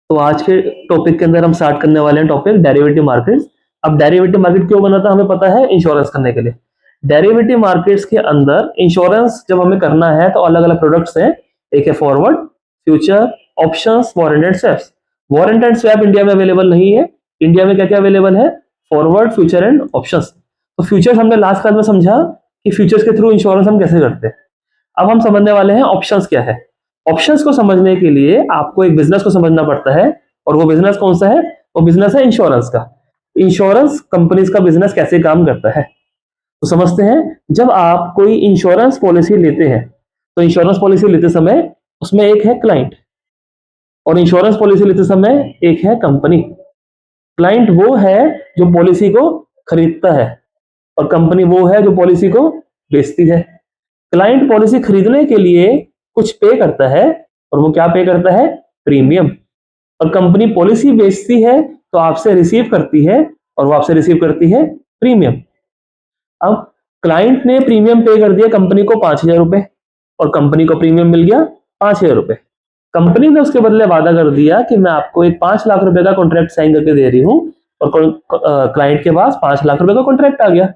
तो आज के टॉपिक के अंदर हम स्टार्ट करने वाले हैं टॉपिक डेरिवेटिव मार्केट्स। अब डेरिवेटिव मार्केट क्यों बना था हमें पता है, इंश्योरेंस करने के लिए। डेरिवेटिव मार्केट्स के अंदर इंश्योरेंस जब हमें करना है तो अलग अलग प्रोडक्ट्स हैं। एक है forward, future, options, warrant and swaps. Warrant and swap India में अवेलेबल नहीं है। इंडिया में क्या क्या अवेलेबल है? Forward, future and options. तो फ्यूचर्स हमने लास्ट क्लास में समझा कि फ्यूचर्स के थ्रू इंश्योरेंस हम कैसे करते हैं। अब हम समझने वाले हैं ऑप्शंस क्या है। ऑप्शंस को समझने के लिए आपको एक बिजनेस को समझना पड़ता है, और वो बिजनेस कौन सा है? वो बिजनेस है इंश्योरेंस का। इंश्योरेंस कंपनीज का बिजनेस कैसे काम करता है तो समझते हैं। जब आप कोई इंश्योरेंस पॉलिसी लेते हैं तो इंश्योरेंस पॉलिसी लेते समय उसमें एक है क्लाइंट, और इंश्योरेंस पॉलिसी लेते समय एक है कंपनी। क्लाइंट वो है जो पॉलिसी को खरीदता है, और कंपनी वो है जो पॉलिसी को बेचती है। क्लाइंट पॉलिसी खरीदने के लिए कुछ पे करता है, और वो क्या पे करता है? प्रीमियम। और कंपनी पॉलिसी बेचती है तो आपसे रिसीव करती है, और वो आपसे रिसीव करती है प्रीमियम। अब क्लाइंट ने प्रीमियम पे कर दिया कंपनी को 5,000 रुपए, और कंपनी को प्रीमियम मिल गया 5,000 रुपए। कंपनी ने उसके बदले वादा कर दिया कि मैं आपको एक 5 लाख रुपए का कॉन्ट्रैक्ट साइन करके दे रही हूं, और क्लाइंट के पास 5 लाख रुपए का कॉन्ट्रैक्ट आ गया।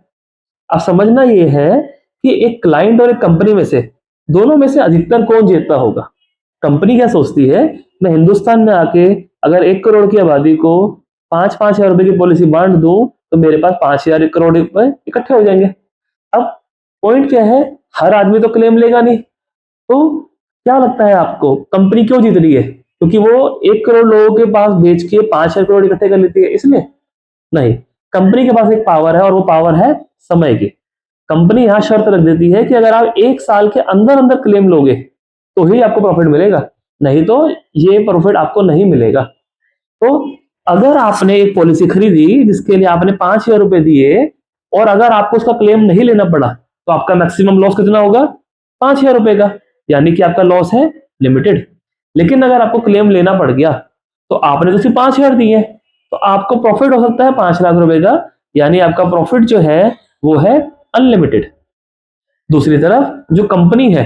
अब समझना ये है कि एक क्लाइंट और एक कंपनी में से दोनों में से अधिकतर कौन जीतता होगा। कंपनी क्या सोचती है, मैं हिंदुस्तान में आके अगर 1 करोड़ की आबादी को 5-5 हजार रुपए की पॉलिसी बांट दूं तो मेरे पास 5,000 करोड़ रुपए इकट्ठे हो जाएंगे। अब पॉइंट क्या है, हर आदमी तो क्लेम लेगा नहीं। तो क्या लगता है आपको कंपनी क्यों जीत रही है? क्योंकि वो 1 करोड़ लोगों के पास बेच के 5,000 करोड़ इकट्ठे कर लेती है इसलिए? नहीं, कंपनी के पास एक पावर है, और वो पावर है समय की। कंपनी यहां शर्त रख देती है कि अगर आप 1 साल के अंदर अंदर क्लेम लोगे तो ही आपको प्रॉफिट मिलेगा, नहीं तो ये प्रॉफिट आपको नहीं मिलेगा। तो अगर आपने एक पॉलिसी खरीदी जिसके लिए आपने 5,000 रुपए दिए, और अगर आपको उसका क्लेम नहीं लेना पड़ा तो आपका मैक्सिमम लॉस कितना होगा? 5,000 रुपए का, यानी कि आपका लॉस है लिमिटेड। लेकिन अगर आपको क्लेम लेना पड़ गया तो आपने तो सिर्फ 5,000 दिए, तो आपको प्रॉफिट हो सकता है 5 लाख रुपए का, यानी आपका प्रॉफिट जो है वो है अनलिमिटेड। दूसरी तरफ जो कंपनी है,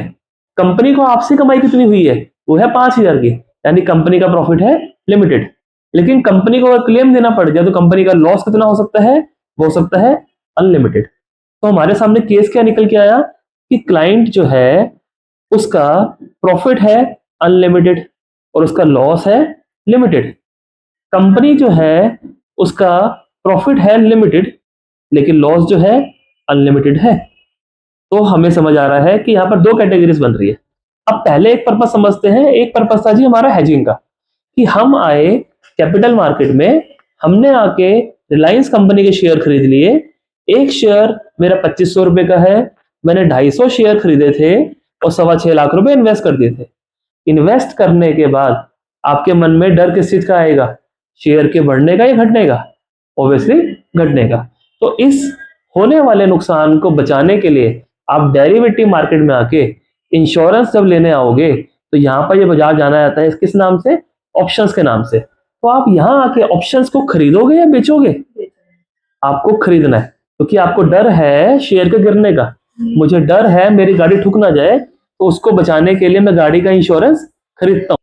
कंपनी को आपसे कमाई कितनी हुई है? वो है 5,000 की, यानी कंपनी का प्रॉफिट है लिमिटेड। लेकिन कंपनी को अगर क्लेम देना पड़ गया तो कंपनी का लॉस कितना हो सकता है? वो हो सकता है अनलिमिटेड। तो हमारे सामने केस क्या निकल के आया कि क्लाइंट जो है उसका प्रॉफिट है अनलिमिटेड, और उसका लॉस है लिमिटेड। कंपनी जो है उसका प्रॉफिट है लिमिटेड, लेकिन लॉस जो है अनलिमिटेड है। तो हमें समझ आ रहा है कि यहाँ पर 2 कैटेगरीज बन रही है। अब पहले एक पर्पस समझते हैं। एक पर्पस था जी हमारा हेजिंग का, कि हम आए कैपिटल मार्केट में, हमने आके रिलायंस कंपनी के शेयर खरीद लिए। एक शेयर मेरा 2,500 रुपए का है, मैंने 250 शेयर खरीदे थे और 6.25 लाख रुपए इन्वेस्ट कर दिए थे। इन्वेस्ट करने के बाद आपके मन में डर किस चीज का आएगा? शेयर के बढ़ने का या घटने का? ऑब्वियसली घटने का। तो इस होने वाले नुकसान को बचाने के लिए आप डेरिवेटिव मार्केट में आके इंश्योरेंस जब लेने आओगे तो यहाँ पर ये बाजार जाना जाता है किस नाम से? ऑप्शंस के नाम से। तो आप यहाँ आके ऑप्शंस को खरीदोगे या बेचोगे? आपको खरीदना है, क्योंकि आपको डर है शेयर के गिरने का। मुझे डर है मेरी गाड़ी ठुक ना जाए, तो उसको बचाने के लिए मैं गाड़ी का इंश्योरेंस खरीदता हूँ।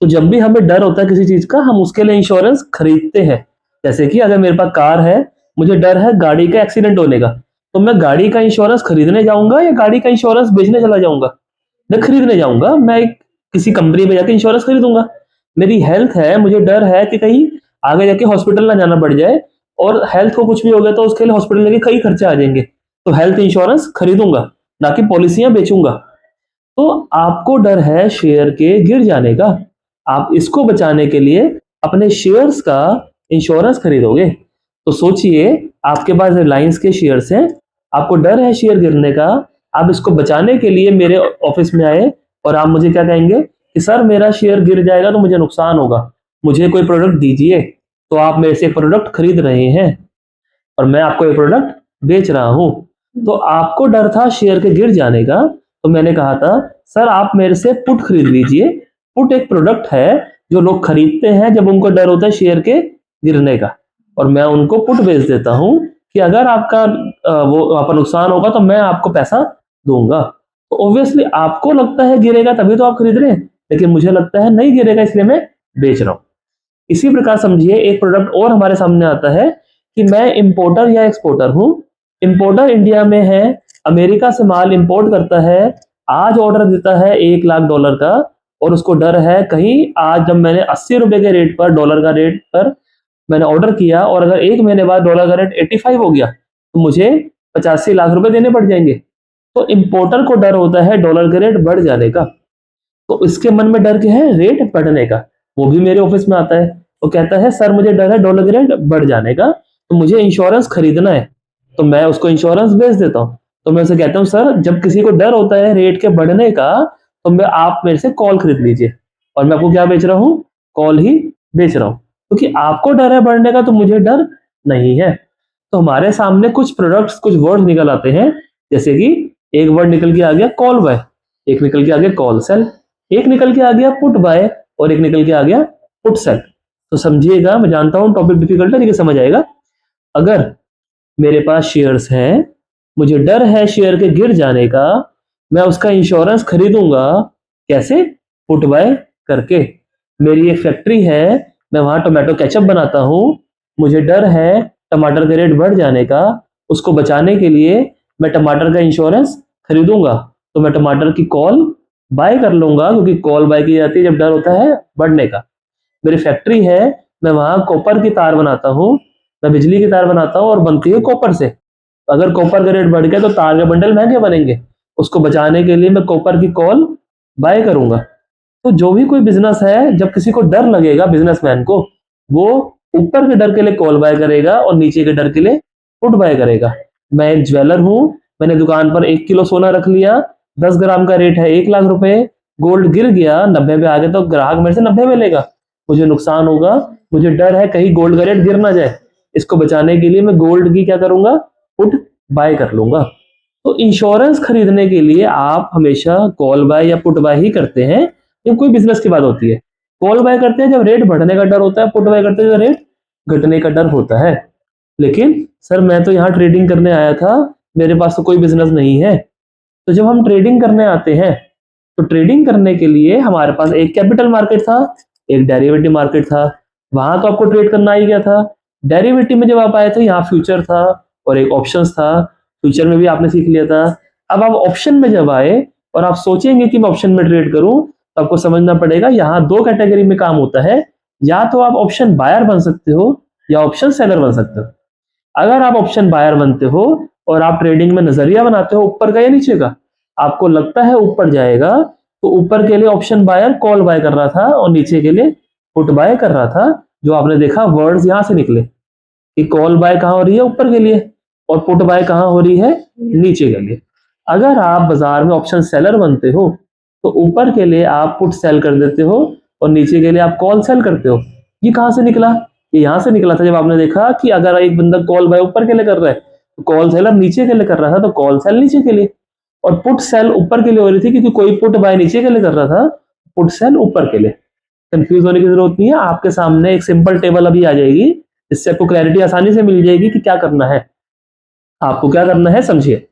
तो जब भी हमें डर होता है किसी चीज का, हम उसके लिए इंश्योरेंस खरीदते हैं। जैसे कि अगर मेरे पास कार है, मुझे डर है गाड़ी का एक्सीडेंट होने का, तो मैं गाड़ी का इंश्योरेंस खरीदने जाऊंगा या गाड़ी का इंश्योरेंस बेचने चला जाऊंगा? मैं खरीदने जाऊंगा। मैं किसी कंपनी में जाके इंश्योरेंस खरीदूंगा। मेरी हेल्थ है, मुझे डर है कि कहीं आगे जाके हॉस्पिटल ना जाना पड़ जाए, और हेल्थ को कुछ भी हो गया तो उसके लिए हॉस्पिटल के कई खर्चे आ जाएंगे, तो हेल्थ इंश्योरेंस खरीदूंगा, ना कि पॉलिसियां बेचूंगा। तो आपको डर है शेयर के गिर जाने का, आप इसको बचाने के लिए अपने शेयर्स का इंश्योरेंस खरीदोगे। तो सोचिए, आपके पास रिलायंस के शेयर्स हैं, आपको डर है शेयर गिरने का, आप इसको बचाने के लिए मेरे ऑफिस में आए और आप मुझे क्या कहेंगे कि सर मेरा शेयर गिर जाएगा तो मुझे नुकसान होगा, मुझे कोई प्रोडक्ट दीजिए। तो आप मेरे से प्रोडक्ट खरीद रहे हैं और मैं आपको ये प्रोडक्ट बेच रहा हूं। तो आपको डर था शेयर के गिर जाने का, तो मैंने कहा था सर आप मेरे से पुट खरीद लीजिए। पुट एक प्रोडक्ट है जो लोग खरीदते हैं जब उनको डर होता है शेयर के गिरने का, और मैं उनको पुट बेच देता हूं कि अगर आपका वो आपका नुकसान होगा तो मैं आपको पैसा दूंगा। तो ऑब्वियसली आपको लगता है गिरेगा तभी तो आप खरीद रहे हैं, लेकिन मुझे लगता है नहीं गिरेगा इसलिए मैं बेच रहा हूं। इसी प्रकार समझिए एक प्रोडक्ट और हमारे सामने आता है कि मैं इंपोर्टर या एक्सपोर्टर हूँ। इंपोर्टर इंडिया में है, अमेरिका से माल इंपोर्ट करता है, आज ऑर्डर देता है $1,00,000 का, और उसको डर है कहीं आज जब मैंने 80 रुपए के रेट पर, डॉलर का रेट पर मैंने ऑर्डर किया और अगर 1 महीने बाद डॉलर का रेट 85 हो गया तो मुझे 85 लाख रुपए देने पड़ जाएंगे। तो इंपोर्टर को डर होता है डॉलर के रेट बढ़ जाने का, तो इसके मन में डर क्या है, रेट बढ़ने का। वो भी मेरे ऑफिस में आता है, वो कहता है सर मुझे डर है डॉलर के रेट बढ़ जाने का, तो मुझे इंश्योरेंस खरीदना है। तो मैं उसको इंश्योरेंस बेच देता हूँ। तो मैं उसे कहता हूँ सर जब किसी को डर होता है रेट के बढ़ने का तो मैं आप मेरे से कॉल खरीद लीजिए, और मैं आपको क्या बेच रहा हूँ, कॉल ही बेच रहा हूँ, क्योंकि आपको डर है बढ़ने का तो मुझे डर नहीं है। तो हमारे सामने कुछ प्रोडक्ट्स, कुछ वर्ड निकल आते हैं, जैसे कि एक वर्ड निकल के आ गया कॉल बाय, एक निकल के आ गया कॉल सेल, एक निकल के आ गया पुट बाय, और एक निकल के आ गया पुट सेल। तो समझिएगा, मैं जानता हूं टॉपिक डिफिकल्ट है लेकिन समझ आएगा। अगर मेरे पास शेयर्स हैं, मुझे डर है शेयर के गिर जाने का, मैं उसका इंश्योरेंस खरीदूंगा। कैसे? पुट बाय करके। मेरी एक फैक्ट्री है, मैं वहां टोमेटो केचप बनाता हूं, मुझे डर है टमाटर के रेट बढ़ जाने का, उसको बचाने के लिए मैं टमाटर का इंश्योरेंस खरीदूंगा। तो मैं टमाटर की कॉल बाय कर लूंगा, क्योंकि कॉल बाय की जाती है जब डर होता है बढ़ने का। मेरी फैक्ट्री है, मैं वहां कॉपर की तार बनाता हूँ, मैं बिजली की तार बनाता हूँ और बनती है कॉपर से। अगर कॉपर का रेट बढ़ गया तो तार के बंडल महंगे बनेंगे, उसको बचाने के लिए मैं कॉपर की कॉल बाय करूंगा। तो जो भी कोई बिजनेस है, जब किसी को डर लगेगा बिजनेसमैन को, वो ऊपर के डर के लिए कॉल बाय करेगा और नीचे के डर के लिए पुट बाय करेगा। मैं एक ज्वेलर हूं, मैंने दुकान पर 1 किलो सोना रख लिया, 10 ग्राम का रेट है 1,00,000 रुपए, गोल्ड गिर गया 90 पे आ गया तो ग्राहक मेरे से 90 में लेगा, मुझे नुकसान होगा। मुझे डर है कहीं गोल्ड का रेट गिर ना जाए, इसको बचाने के लिए मैं गोल्ड की क्या करूंगा, पुट बाय कर लूंगा। तो इंश्योरेंस खरीदने के लिए आप हमेशा कॉल बाय या पुट बाय ही करते हैं जब कोई बिजनेस की बात होती है। कॉल बाय करते हैं जब रेट बढ़ने का डर होता है, पुट बाय करते हैं जब रेट घटने का डर होता है। लेकिन सर मैं तो यहाँ ट्रेडिंग करने आया था, मेरे पास तो कोई बिजनेस नहीं है। तो जब हम ट्रेडिंग करने आते हैं तो ट्रेडिंग करने के लिए हमारे पास एक कैपिटल मार्केट था, एक डेरिवेटिव मार्केट था। वहां तो आपको ट्रेड करना ही गया था। डेरिवेटिव में जब आप आए थे यहाँ फ्यूचर था और एक ऑप्शंस था, फ्यूचर में भी आपने सीख लिया था। अब आप ऑप्शन में जब आए और आप सोचेंगे कि मैं ऑप्शन में ट्रेड करूं, तो आपको समझना पड़ेगा यहाँ 2 कैटेगरी में काम होता है। या तो आप ऑप्शन बायर बन सकते हो या ऑप्शन सेलर बन सकते हो। अगर आप ऑप्शन बायर बनते हो और आप ट्रेडिंग में नजरिया बनाते हो ऊपर का या नीचे का, आपको लगता है ऊपर जाएगा, तो ऊपर के लिए ऑप्शन बायर कॉल बाय कर रहा था और नीचे के लिए पुट बाय कर रहा था। जो आपने देखा वर्ड्स यहां से निकले कि कॉल बाय कहां हो रही है, ऊपर के लिए, और पुट बाय कहां हो रही है, नीचे के लिए। अगर आप बाजार में ऑप्शन सेलर बनते हो तो ऊपर के लिए आप पुट सेल कर देते हो और नीचे के लिए आप कॉल सेल करते हो। ये कहां से निकला? ये यहां से निकला था जब आपने देखा कि अगर एक बंदा कॉल बाय ऊपर के लिए कर रहा है तो कॉल सेलर नीचे के लिए कर रहा था, तो कॉल सेल नीचे के लिए, और पुट सेल ऊपर के लिए हो रही थी क्योंकि कोई पुट बाय नीचे के लिए कर रहा था, पुट सेल ऊपर के लिए। कंफ्यूज होने की जरूरत नहीं है, आपके सामने एक सिंपल टेबल अभी आ जाएगी, इससे आपको क्लैरिटी आसानी से मिल जाएगी कि क्या करना है। आपको क्या करना है समझिए,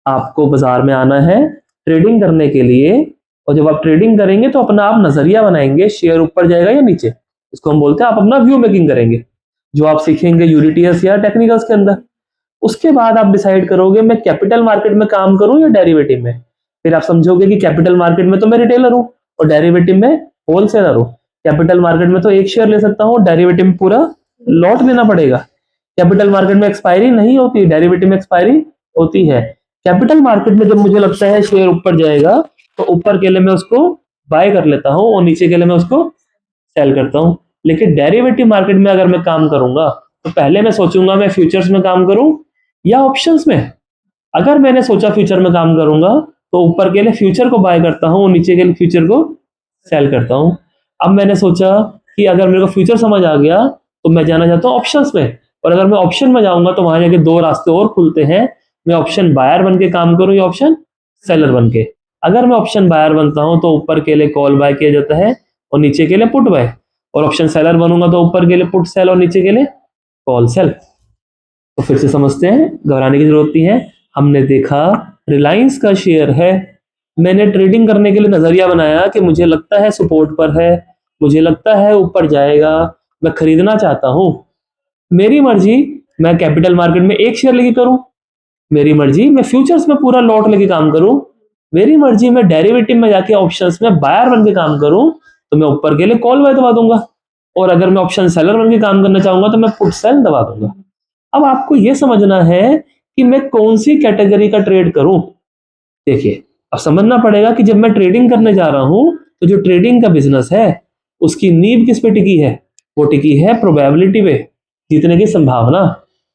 आपको बाजार में आना है ट्रेडिंग करने के लिए, और जब आप ट्रेडिंग करेंगे तो अपना आप नजरिया बनाएंगे शेयर ऊपर जाएगा या नीचे, इसको हम बोलते हैं आप अपना व्यू मेकिंग करेंगे, जो आप सीखेंगे यूनिटीएस या टेक्निकल्स के अंदर। उसके बाद आप डिसाइड करोगे मैं कैपिटल मार्केट में काम करूं या डेरिवेटिव में। फिर आप समझोगे कि कैपिटल मार्केट में तो मैं रिटेलर हूं और डेरिवेटिव में होलसेलर हूं। कैपिटल मार्केट में तो एक शेयर ले सकता हूं, डेरिवेटिव में पूरा लॉट लेना पड़ेगा। कैपिटल मार्केट में एक्सपायरी नहीं होती, डेरिवेटिव में एक्सपायरी होती है। कैपिटल मार्केट में जब मुझे लगता है शेयर ऊपर जाएगा तो ऊपर के लिए मैं उसको बाय कर लेता हूं और नीचे के लिए मैं उसको सेल करता हूं। लेकिन डेरिवेटिव मार्केट में अगर मैं काम करूंगा तो पहले मैं सोचूंगा मैं फ्यूचर्स में काम करूं या ऑप्शंस में। अगर मैंने सोचा फ्यूचर में काम करूंगा तो ऊपर के लिए फ्यूचर को बाय करता हूं और नीचे के लिए फ्यूचर को सेल करता हूं। अब मैंने सोचा कि अगर मेरे को फ्यूचर समझ आ गया तो मैं जाना चाहता हूं ऑप्शंस में, और अगर मैं ऑप्शन में जाऊंगा तो वहां जाके 2 रास्ते और खुलते हैं, मैं ऑप्शन बायर बन के काम करूं या ऑप्शन सेलर बन के। अगर मैं ऑप्शन बायर बनता हूं तो ऊपर के लिए कॉल बाय किया जाता है और नीचे के लिए पुट बाय, और ऑप्शन सेलर बनूंगा तो ऊपर के लिए पुट सेल और नीचे के लिए कॉल सेल। तो फिर से समझते हैं, घबराने की जरूरत नहीं है। हमने देखा रिलायंस का शेयर है, मैंने ट्रेडिंग करने के लिए नजरिया बनाया कि मुझे लगता है सपोर्ट पर है, मुझे लगता है ऊपर जाएगा, मैं खरीदना चाहता हूं, मेरी मर्जी मैं कैपिटल मार्केट में एक शेयर लेके करूं, मेरी मर्जी मैं फ्यूचर्स में पूरा लॉट लेके काम करूं, मेरी मर्जी मैं डेरिवेटिव में जाके ऑप्शंस में बायर बन के काम करूं, तो मैं ऊपर के लिए कॉल बाय दबा दूंगा, और अगर मैं ऑप्शन सेलर बन के काम करना चाहूंगा तो मैं पुट सेल दबा दूंगा। अब आपको यह समझना है कि मैं कौन सी कैटेगरी का ट्रेड करूं। देखिए, अब समझना पड़ेगा कि जब मैं ट्रेडिंग करने जा रहा हूं तो जो ट्रेडिंग का बिजनेस है उसकी नींव किस पे टिकी है, वो टिकी है प्रोबेबिलिटी पे, जीतने की संभावना।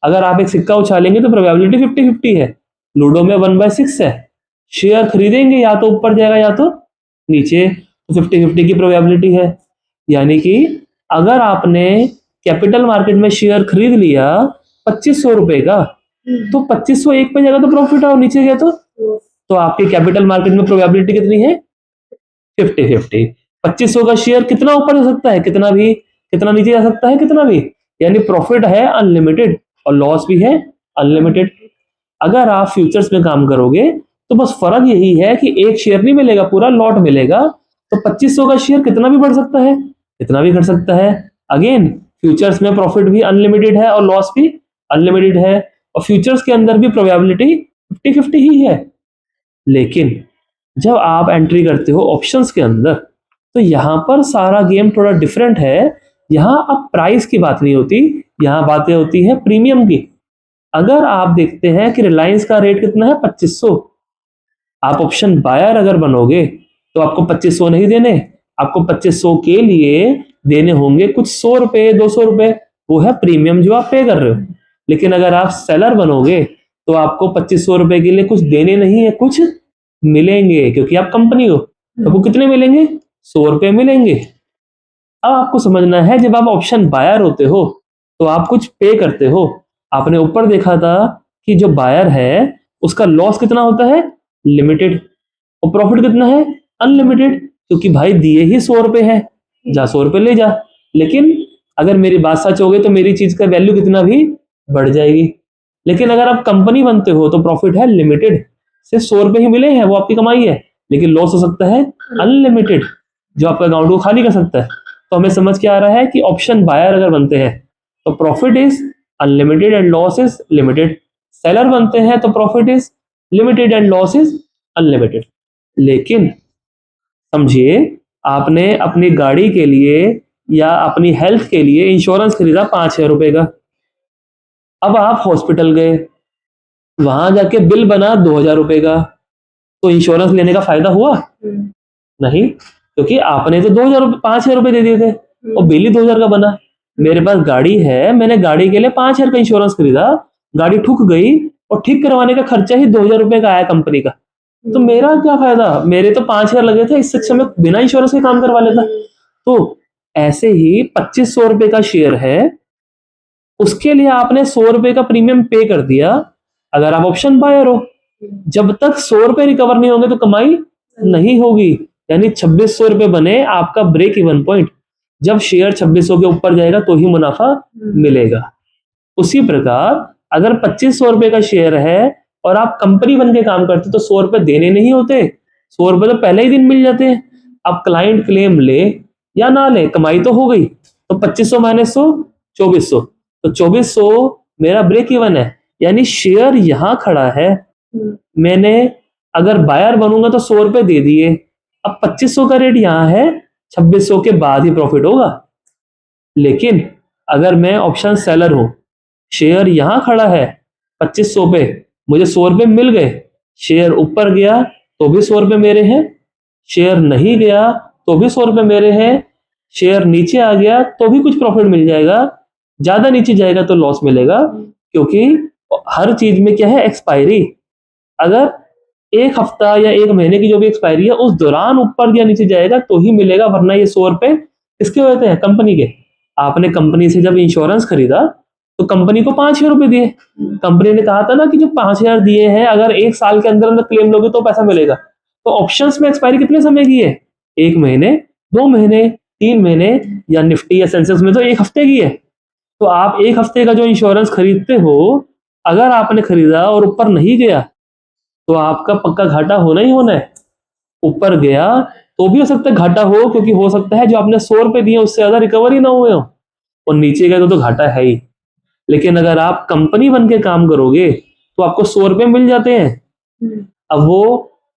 अगर आप एक सिक्का उछालेंगे तो प्रोबेबिलिटी 50-50 है, लूडो में 1/6 है, शेयर खरीदेंगे या तो ऊपर जाएगा या तो नीचे, तो 50-50 की प्रोबेबिलिटी है। यानी कि अगर आपने कैपिटल मार्केट में शेयर खरीद लिया 2500 रुपए का, तो 2500 एक पे जाएगा तो प्रॉफिट है और नीचे गया तो आपकी कैपिटल मार्केट में प्रोबेबिलिटी कितनी है, 50-50। 2500 का शेयर कितना ऊपर जा सकता है, कितना भी, कितना नीचे जा सकता है, कितना भी, यानी प्रॉफिट है अनलिमिटेड और लॉस भी है अनलिमिटेड। अगर आप फ्यूचर्स में काम करोगे तो बस फर्क यही है कि एक शेयर नहीं मिलेगा, पूरा लॉट मिलेगा, तो 2500 का शेयर कितना भी बढ़ सकता है, कितना भी घट सकता है। अगेन फ्यूचर्स में प्रॉफिट भी अनलिमिटेड है और लॉस भी अनलिमिटेड है, और फ्यूचर्स के अंदर भी प्रोबेबिलिटी 50-50 ही है। लेकिन जब आप एंट्री करते हो ऑप्शंस के अंदर तो यहां पर सारा गेम थोड़ा डिफरेंट है। यहां अब प्राइस की बात नहीं होती, यहां बातें होती है प्रीमियम की। अगर आप देखते हैं कि रिलायंस का रेट कितना है, 2500, आप ऑप्शन बायर अगर बनोगे तो आपको 2500 नहीं देने, आपको 2500 के लिए देने होंगे कुछ 100 रुपए 200 रुपए, वो है प्रीमियम जो आप पे कर रहे हो। लेकिन अगर आप सेलर बनोगे तो आपको 2500 रुपए के लिए कुछ देने नहीं है, कुछ मिलेंगे, क्योंकि आप कंपनी हो, तो वो कितने मिलेंगे, 100 रुपए मिलेंगे। अब आपको समझना है, जब आप ऑप्शन बायर होते हो तो आप कुछ पे करते हो। आपने ऊपर देखा था कि जो बायर है उसका लॉस कितना होता है, लिमिटेड, और प्रॉफिट कितना है, अनलिमिटेड, क्योंकि भाई दिए ही 100 रुपए है, जा 100 रुपए ले जा। लेकिन अगर मेरी बात सच हो गई तो मेरी चीज का वैल्यू कितना भी बढ़ जाएगी। लेकिन अगर आप कंपनी बनते हो तो प्रॉफिट है लिमिटेड, सिर्फ 100 रुपए ही मिले हैं, वो आपकी कमाई है, लेकिन लॉस हो सकता है अनलिमिटेड, जो आपका अकाउंट को खाली कर सकता है। तो हमें समझ के आ रहा है कि ऑप्शन बायर अगर बनते हैं तो profit is unlimited and loss is limited, seller बनते हैं तो profit is limited and loss is unlimited. लेकिन समझिए, आपने अपनी गाड़ी के लिए या अपनी हेल्थ के लिए इंश्योरेंस खरीदा 5,000 रुपए का, अब आप हॉस्पिटल गए, वहां जाके बिल बना 2,000 रुपए का, तो इंश्योरेंस लेने का फायदा हुआ नहीं, क्योंकि आपने तो 5,000 रुपए दे दिए थे और बिल ही 2,000 का बना। मेरे पास गाड़ी है, मैंने गाड़ी के लिए 5,000 का इंश्योरेंस खरीदा, गाड़ी ठुक गई और ठीक करवाने का खर्चा ही 2,000 रुपए का आया कंपनी का, तो मेरा क्या फायदा, मेरे तो 5,000 लगे थे, इससे अच्छा मैं बिना इंश्योरेंस के काम करवा लेता। तो ऐसे ही 2500 रुपए का शेयर है, उसके लिए आपने 100 रुपए का प्रीमियम पे कर दिया। अगर आप ऑप्शन बायर हो, जब तक 100 रुपए रिकवर नहीं होंगे तो कमाई नहीं होगी, यानी 2600 रुपए बने आपका ब्रेक इवन पॉइंट। जब शेयर 2600 के ऊपर जाएगा तो ही मुनाफा मिलेगा। उसी प्रकार अगर 2500 रुपए का शेयर है और आप कंपनी बन के काम करते तो 100 रुपए देने नहीं होते, 100 रुपए तो पहले ही दिन मिल जाते हैं। अब क्लाइंट क्लेम ले या ना ले, कमाई तो हो गई, तो 2500 माइनस 100 2400, तो 2400 मेरा ब्रेक इवन है, यानी शेयर यहां खड़ा है, मैंने अगर बायर बनूंगा तो 100 रुपए दे दिए, अब 2500 का रेट यहां है, 2600 के बाद ही प्रॉफिट होगा। लेकिन अगर मैं ऑप्शन सेलर हूं, शेयर यहां खड़ा है 2500 पे, मुझे 100 रुपए मिल गए, शेयर ऊपर गया तो भी 100 रुपए मेरे हैं, शेयर नहीं गया तो भी 100 रुपए मेरे हैं, शेयर नीचे आ गया तो भी कुछ प्रॉफिट मिल जाएगा, ज्यादा नीचे जाएगा तो लॉस मिलेगा, क्योंकि हर चीज में क्या है, एक्सपायरी। अगर एक हफ्ता या एक महीने की जो भी एक्सपायरी है उस दौरान ऊपर या नीचे जाएगा तो ही मिलेगा, वरना ये 100 रुपए किसके होते हैं, कंपनी के। आपने कंपनी से जब इंश्योरेंस खरीदा तो कंपनी को 5,000 रुपए दिए, कंपनी ने कहा था ना कि जो 5,000 दिए हैं अगर एक साल के अंदर अंदर क्लेम लोगे तो पैसा मिलेगा। तो ऑप्शंस में एक्सपायरी कितने समय की है, 1 महीने, 2 महीने, 3 महीने, या निफ्टी या सेंसेक्स में तो 1 हफ्ते की है। तो आप 1 हफ्ते का जो इंश्योरेंस खरीदते हो, अगर आपने खरीदा और ऊपर नहीं गया तो आपका पक्का घाटा होना ही होना है। ऊपर गया तो भी हो सकता है घाटा हो, क्योंकि हो सकता है जो आपने 100 रुपए दिए उससे ज्यादा रिकवरी ना हुए हो। और नीचे गए तो घाटा है ही। लेकिन अगर आप कंपनी बन के काम करोगे तो आपको 100 रुपए मिल जाते हैं। अब वो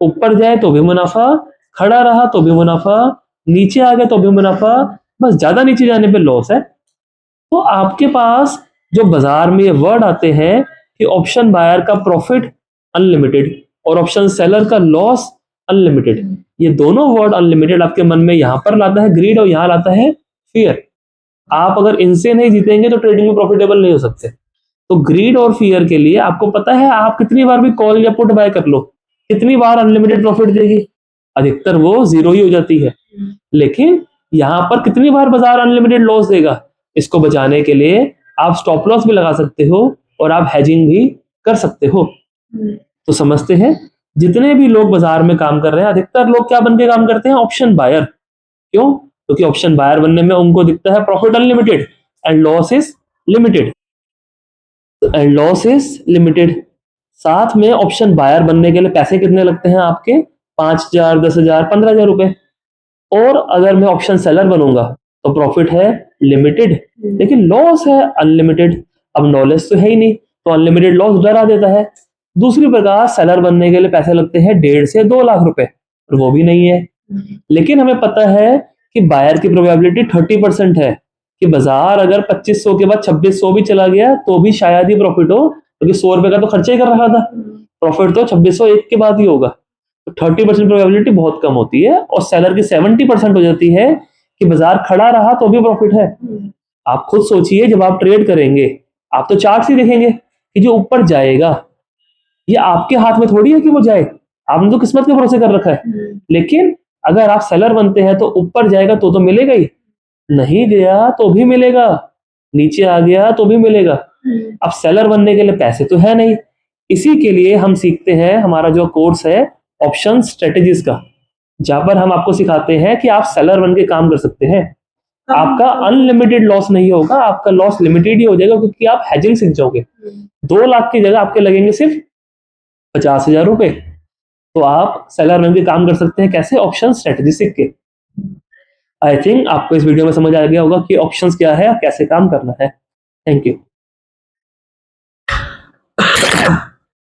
ऊपर जाए तो भी मुनाफा, खड़ा रहा तो भी मुनाफा, नीचे आ गया तो भी मुनाफा, बस ज्यादा नीचे जाने पे लॉस है। तो आपके पास जो बाजार में ये वर्ड आते हैं कि ऑप्शन बायर का प्रॉफिट अनलिमिटेड और ऑप्शन सेलर का लॉस अनलिमिटेड, ये दोनों वर्ड अनलिमिटेड आपके मन में यहां पर लाता है ग्रीड और यहां लाता है फियर। आप अगर इनसे नहीं जीतेंगे तो ट्रेडिंग में प्रॉफिटेबल नहीं हो सकते। तो ग्रीड और फियर के लिए आपको पता है आप कितनी बार भी कॉल या पुट बाय कर लो, कितनी बार अनलिमिटेड प्रॉफिट देगी, अधिकतर वो जीरो ही हो जाती है। लेकिन यहां पर कितनी बार बाजार अनलिमिटेड लॉस देगा, इसको बचाने के लिए आप स्टॉप लॉस भी लगा सकते हो और आप हेजिंग भी कर सकते हो। तो समझते हैं जितने भी लोग बाजार में काम कर रहे हैं अधिकतर लोग क्या बन के काम करते हैं, ऑप्शन बायर। क्यों? क्योंकि ऑप्शन बायर बनने में उनको दिखता है profit unlimited and loss is limited, and loss is limited. साथ में ऑप्शन बायर बनने के लिए पैसे कितने लगते हैं आपके, 5,000, 10,000, 15,000 रुपए। और अगर मैं ऑप्शन सेलर बनूंगा तो प्रॉफिट है लिमिटेड लेकिन लॉस है अनलिमिटेड। अब नॉलेज तो है ही नहीं तो अनलिमिटेड लॉस डरा देता है। दूसरी प्रकार सेलर बनने के लिए पैसे लगते हैं 1.5 से 2 लाख रुपए और वो भी नहीं है। लेकिन हमें पता है कि बायर की प्रोबेबिलिटी 30% है कि बाजार अगर 2500 के बाद 2600 भी चला गया तो भी शायद ही प्रॉफिट हो, क्योंकि 100 रुपए का तो खर्चा ही कर रहा था, प्रॉफिट तो 2601 के बाद ही होगा। 30% प्रोबेबिलिटी बहुत कम होती है और सेलर की 70% हो जाती है कि बाजार खड़ा रहा तो भी प्रॉफिट है। आप खुद सोचिए जब आप ट्रेड करेंगे आप तो चार्ट ही देखेंगे कि जो ऊपर जाएगा ये आपके हाथ में थोड़ी है कि वो जाए, आपने तो किस्मत के भरोसे कर रखा है। लेकिन अगर आप सेलर बनते हैं तो ऊपर जाएगा तो मिलेगा ही, नहीं गया तो भी मिलेगा, नीचे आ गया तो भी मिलेगा। अब सेलर बनने के लिए पैसे तो है नहीं, इसी के लिए हम सीखते हैं हमारा जो कोर्स है ऑप्शन स्ट्रेटेजीज का, जहां पर हम आपको सिखाते हैं कि आप सेलर बन के काम कर सकते हैं। आपका अनलिमिटेड लॉस नहीं होगा, आपका लॉस लिमिटेड ही हो जाएगा क्योंकि आप हेजिंग सीख जाओगे। 2 लाख की जगह आपके लगेंगे सिर्फ 50,000 रुपए। तो आप सेलर बन के काम कर सकते हैं कैसे, ऑप्शन स्ट्रेटेजी सीख के। आई थिंक आपको इस वीडियो में समझ आ गया होगा कि ऑप्शंस क्या है, कैसे काम करना है। Thank you.